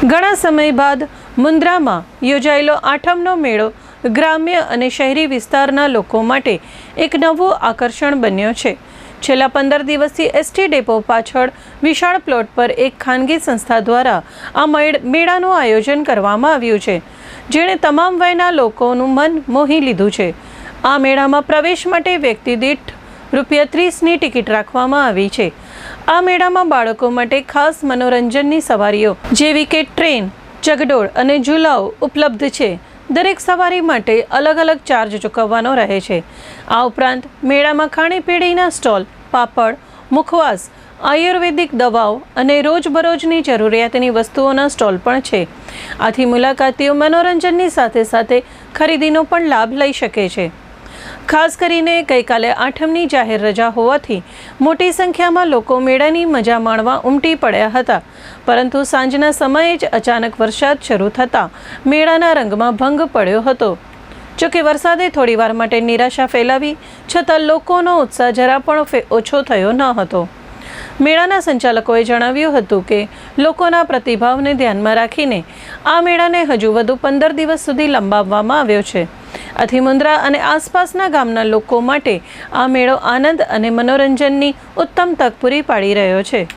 ઘણા સમય બાદ મુન્દ્રામાં યોજાયેલો આઠમનો મેળો ગ્રામ્ય અને શહેરી વિસ્તારના લોકો માટે એક નવું આકર્ષણ બન્યો છે। છેલ્લા 15 દિવસથી એસટી ડેપો પાછળ વિશાળ પ્લોટ પર એક ખાનગી સંસ્થા દ્વારા આ મેળાનું આયોજન કરવામાં આવ્યું છે, જેણે તમામ વયના લોકોનું મન મોહી લીધું છે। આ મેળામાં પ્રવેશ માટે વ્યક્તિ દીઠ ₹30ની ટિકિટ રાખવામાં આવી છે। આ મેળામાં બાળકો માટે ખાસ મનોરંજનની સવારીઓ જેવી કે ટ્રેન, ચગડોળ અને ઝૂલાઓ ઉપલબ્ધ છે। દરેક સવારી માટે અલગ અલગ ચાર્જ ચૂકવવાનો રહે છે। આ ઉપરાંત મેળામાં ખાણીપીણીના સ્ટોલ, પાપડ, મુખવાસ, આયુર્વેદિક દવાઓ અને રોજબરોજની જરૂરિયાતની વસ્તુઓના સ્ટોલ પણ છે। આથી મુલાકાતીઓ મનોરંજનની સાથે સાથે ખરીદીનો પણ લાભ લઈ શકે છે। ખાસ કરીને ગઈકાલે આઠમની જાહેર રજા હોવાથી મોટી સંખ્યામાં લોકો મેળાની મજા માણવા ઉમટી પડ્યા હતા, પરંતુ સાંજના સમયે જ અચાનક વરસાદ શરૂ થતાં મેળાના રંગમાં ભંગ પડ્યો હતો। જોકે વરસાદે થોડીવાર માટે નિરાશા ફેલાવી છતાં લોકોનો ઉત્સાહ જરા પણ ઓછો થયો ન હતો। મેળાના સંચાલકોએ જણાવ્યું હતું કે લોકોના પ્રતિભાવને ધ્યાનમાં રાખીને આ મેળાને હજુ વધુ 15 દિવસ સુધી લંબાવવામાં આવ્યો છે। આથી મુન્દ્રા અને આસપાસના ગામના લોકો માટે આ મેળો આનંદ અને મનોરંજનની ઉત્તમ તક પૂરી પાડી રહ્યો છે।